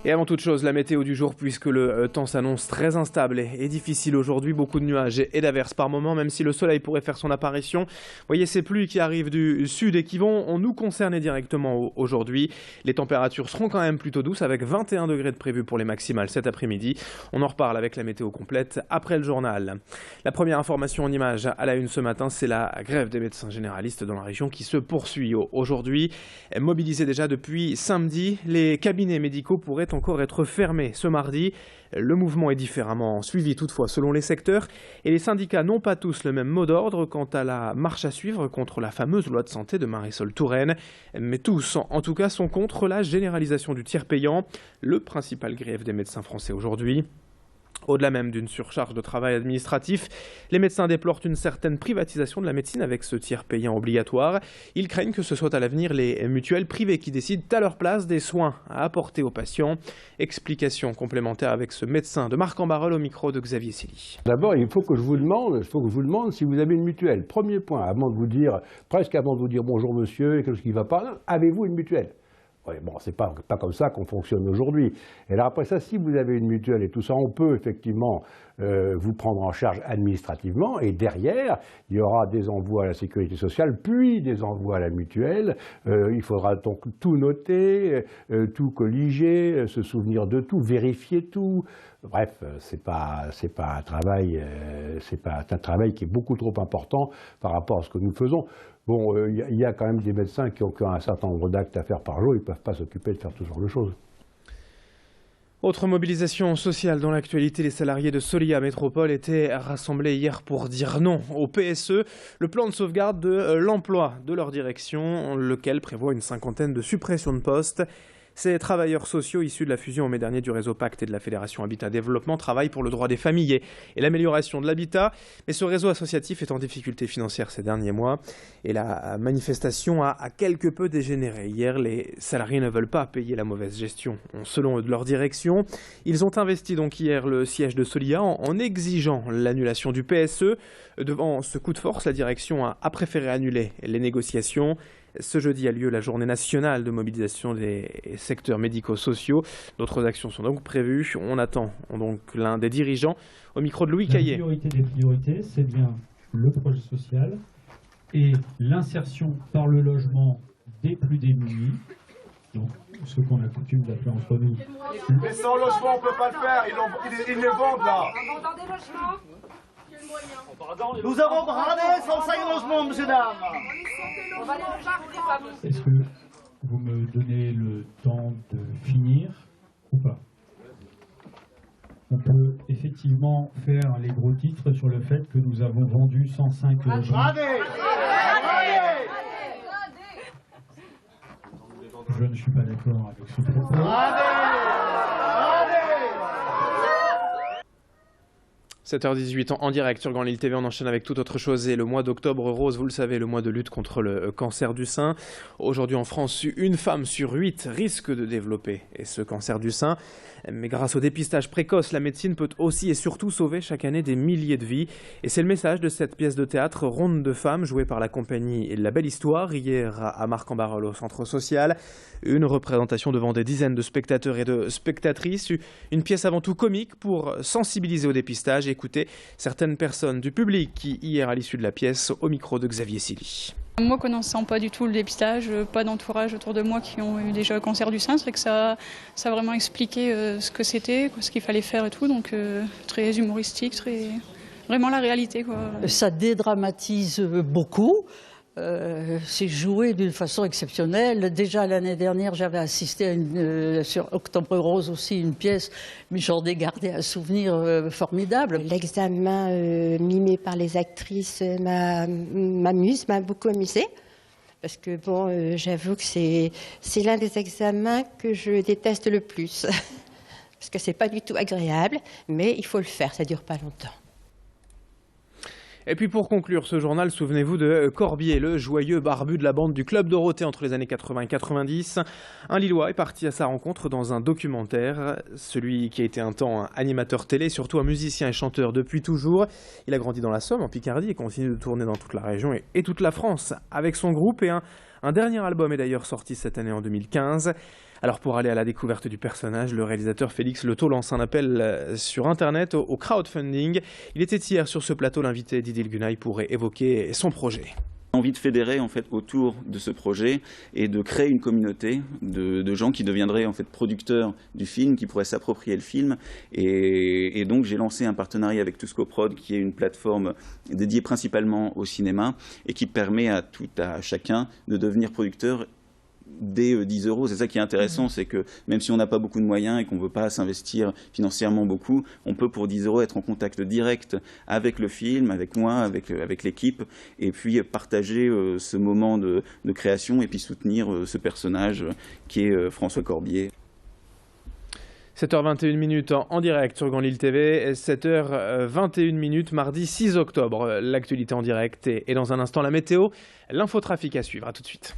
Et avant toute chose, la météo du jour, puisque le temps s'annonce très instable et difficile aujourd'hui. Beaucoup de nuages et d'averses par moment, même si le soleil pourrait faire son apparition. Vous voyez ces pluies qui arrivent du sud et qui vont nous concerner directement aujourd'hui. Les températures seront quand même plutôt douces, avec 21 degrés de prévu pour les maximales cet après-midi. On en reparle avec la météo complète après le journal. La première information en images à la une ce matin, c'est la grève des médecins généralistes dans la région qui se poursuit aujourd'hui. Mobilisés déjà depuis samedi, les cabinets médicaux pourraient encore être fermés ce mardi. Le mouvement est différemment suivi toutefois selon les secteurs et les syndicats n'ont pas tous le même mot d'ordre quant à la marche à suivre contre la fameuse loi de santé de Marisol Touraine. Mais tous, en tout cas, sont contre la généralisation du tiers payant, le principal grief des médecins français aujourd'hui. Au-delà même d'une surcharge de travail administratif, les médecins déplorent une certaine privatisation de la médecine avec ce tiers payant obligatoire. Ils craignent que ce soit à l'avenir les mutuelles privées qui décident à leur place des soins à apporter aux patients. Explication complémentaire avec ce médecin de Marc-en-Barœul au micro de Xavier Silly. D'abord, il faut que je vous demande si vous avez une mutuelle. Premier point, presque avant de vous dire bonjour monsieur, quelque chose qui ne va pas, avez-vous une mutuelle ? Ouais, bon, c'est pas comme ça qu'on fonctionne aujourd'hui. Et là, après ça, si vous avez une mutuelle et tout ça, on peut effectivement vous prendre en charge administrativement. Et derrière, il y aura des envois à la sécurité sociale, puis des envois à la mutuelle. Il faudra donc tout noter, tout colliger, se souvenir de tout, vérifier tout. Bref, c'est pas un travail qui est beaucoup trop important par rapport à ce que nous faisons. Bon, il y a quand même des médecins qui ont un certain nombre d'actes à faire par jour, ils ne peuvent pas s'occuper de faire tout ce genre de choses. Autre mobilisation sociale dans l'actualité, les salariés de Solia Métropole étaient rassemblés hier pour dire non au PSE, le plan de sauvegarde de l'emploi de leur direction, lequel prévoit une cinquantaine de suppressions de postes. Ces travailleurs sociaux issus de la fusion en mai dernier du réseau Pacte et de la Fédération Habitat Développement travaillent pour le droit des familles et l'amélioration de l'habitat. Mais ce réseau associatif est en difficulté financière ces derniers mois et la manifestation a quelque peu dégénéré. Hier, les salariés ne veulent pas payer la mauvaise gestion selon leur direction. Ils ont investi donc hier le siège de Solia en exigeant l'annulation du PSE. Devant ce coup de force, la direction a préféré annuler les négociations. Ce jeudi a lieu la journée nationale de mobilisation des secteurs médico-sociaux. D'autres actions sont donc prévues. On attend donc l'un des dirigeants au micro de Louis Caillé. La priorité des priorités, c'est bien le projet social et l'insertion par le logement des plus démunis. Donc, ce qu'on a coutume d'appeler entre nous. Mais sans logement, on ne peut pas le faire. Ils les vendent là. En vendant des logements. Nous avons bradé 105 logements, monsieur dame. On va les loger. Est-ce que vous me donnez le temps de finir ou pas? On peut effectivement faire les gros titres sur le fait que nous avons vendu 105 logements. Je ne suis pas d'accord avec ce propos. 7h18 en direct sur Grand Lille TV, on enchaîne avec toute autre chose et le mois d'octobre rose, vous le savez, le mois de lutte contre le cancer du sein. Aujourd'hui en France, une femme sur 8 risque de développer ce cancer du sein. Mais grâce au dépistage précoce, la médecine peut aussi et surtout sauver chaque année des milliers de vies. Et c'est le message de cette pièce de théâtre Ronde de femmes jouée par la compagnie La Belle Histoire hier à Marc-en-Barœul au centre social. Une représentation devant des dizaines de spectateurs et de spectatrices. Une pièce avant tout comique pour sensibiliser au dépistage. Écoutez certaines personnes du public qui hier à l'issue de la pièce au micro de Xavier Silly. Moi connaissant pas du tout le dépistage, pas d'entourage autour de moi qui ont eu déjà le cancer du sein, c'est vrai que ça a vraiment expliqué ce que c'était, ce qu'il fallait faire et tout, donc très humoristique, très vraiment la réalité, quoi. Ça dédramatise beaucoup. C'est joué d'une façon exceptionnelle. Déjà l'année dernière, j'avais assisté à sur Octobre Rose aussi une pièce, mais j'en ai gardé un souvenir formidable. L'examen mimé par les actrices m'a beaucoup amusée. Parce que bon, j'avoue que c'est l'un des examens que je déteste le plus. Parce que c'est pas du tout agréable, mais il faut le faire, ça dure pas longtemps. Et puis pour conclure ce journal, souvenez-vous de Corbier, le joyeux barbu de la bande du Club Dorothée entre les années 80 et 90. Un Lillois est parti à sa rencontre dans un documentaire. Celui qui a été un temps un animateur télé, surtout un musicien et chanteur depuis toujours. Il a grandi dans la Somme, en Picardie, et continue de tourner dans toute la région et toute la France avec son groupe. Et un dernier album est d'ailleurs sorti cette année en 2015. Alors pour aller à la découverte du personnage, le réalisateur Félix Leteau lance un appel sur Internet au crowdfunding. Il était hier sur ce plateau, l'invité d'Idil Günay pour évoquer son projet. Envie de fédérer en fait autour de ce projet et de créer une communauté de gens qui deviendraient en fait producteurs du film, qui pourraient s'approprier le film. Et donc j'ai lancé un partenariat avec Tuscoprod, qui est une plateforme dédiée principalement au cinéma et qui permet à chacun de devenir producteur dès 10 €. C'est ça qui est intéressant, c'est que même si on n'a pas beaucoup de moyens et qu'on ne veut pas s'investir financièrement beaucoup, on peut pour 10 € être en contact direct avec le film, avec moi, avec l'équipe, et puis partager ce moment de création et puis soutenir ce personnage qui est François Corbier. 7h21 en direct sur Grand Lille TV, 7h21 mardi 6 octobre. L'actualité en direct et dans un instant la météo, l'infotrafic à suivre. À tout de suite.